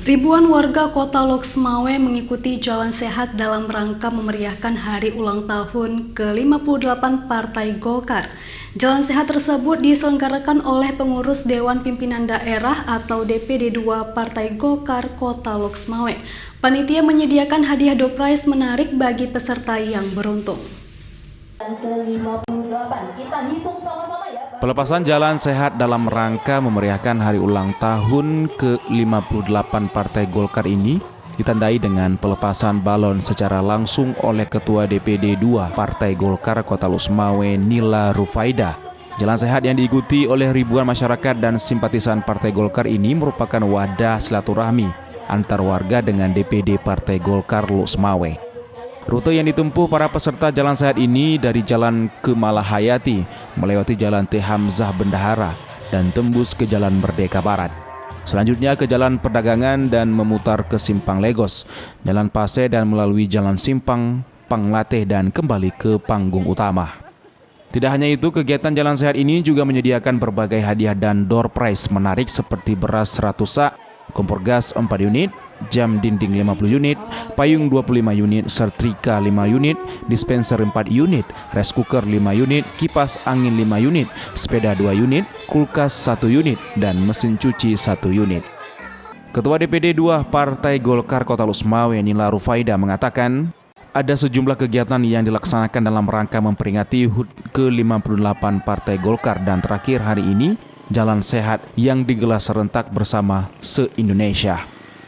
Ribuan warga Kota Loksmawe mengikuti Jalan Sehat dalam rangka memeriahkan hari ulang tahun ke-58 Partai Golkar. Jalan Sehat tersebut diselenggarakan oleh pengurus Dewan Pimpinan Daerah atau DPD 2 Partai Golkar Kota Loksmawe. Panitia menyediakan hadiah door prize menarik bagi peserta yang beruntung. Kita hitung sama-sama ya. Pelepasan Jalan Sehat dalam rangka memeriahkan hari ulang tahun ke-58 Partai Golkar ini ditandai dengan pelepasan balon secara langsung oleh Ketua DPD 2 Partai Golkar Kota Loksmawe Nila Rufaida. Jalan Sehat yang diikuti oleh ribuan masyarakat dan simpatisan Partai Golkar ini merupakan wadah silaturahmi antar warga dengan DPD Partai Golkar Loksmawe. Rute yang ditempuh para peserta Jalan Sehat ini dari Jalan Kemalahayati, melewati Jalan T. Hamzah Bendahara, dan tembus ke Jalan Merdeka Barat. Selanjutnya ke Jalan Perdagangan dan memutar ke Simpang Legos, Jalan Pase dan melalui Jalan Simpang, Panglateh dan kembali ke panggung utama. Tidak hanya itu, kegiatan Jalan Sehat ini juga menyediakan berbagai hadiah dan door prize menarik seperti beras 100 sak, kompor gas 4 unit, jam dinding 50 unit, payung 25 unit, setrika 5 unit, dispenser 4 unit, rice cooker 5 unit, kipas angin 5 unit, sepeda 2 unit, kulkas 1 unit, dan mesin cuci 1 unit. Ketua DPD 2 Partai Golkar Kota Loksmawe Nila Rufaida mengatakan, ada sejumlah kegiatan yang dilaksanakan dalam rangka memperingati HUT ke-58 Partai Golkar dan terakhir hari ini Jalan Sehat yang digelar serentak bersama se-Indonesia.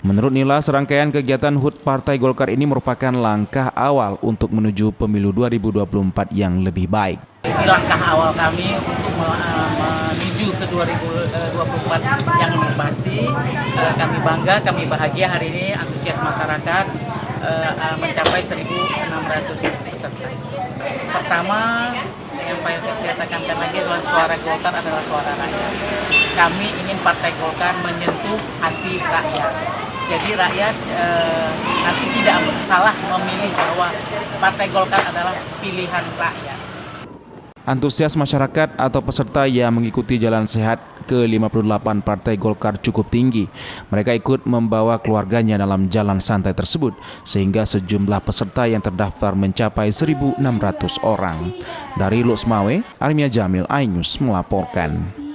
Menurut Nila, serangkaian kegiatan HUT Partai Golkar ini merupakan langkah awal untuk menuju pemilu 2024 yang lebih baik. Ini langkah awal kami untuk menuju ke 2024 yang lebih pasti. Kami bangga, kami bahagia hari ini antusias masyarakat mencapai 1.600 peserta. Pertama, yang saya tekankan lagi adalah suara Golkar adalah suara rakyat. Kami ingin Partai Golkar menyentuh hati rakyat. Jadi rakyat nanti tidak salah memilih bahwa Partai Golkar adalah pilihan rakyat. Antusias masyarakat atau peserta yang mengikuti Jalan Sehat ke-58 Partai Golkar cukup tinggi. Mereka ikut membawa keluarganya dalam jalan santai tersebut, sehingga sejumlah peserta yang terdaftar mencapai 1.600 orang. Dari Loksmawe, Armia Jamil, iNews melaporkan.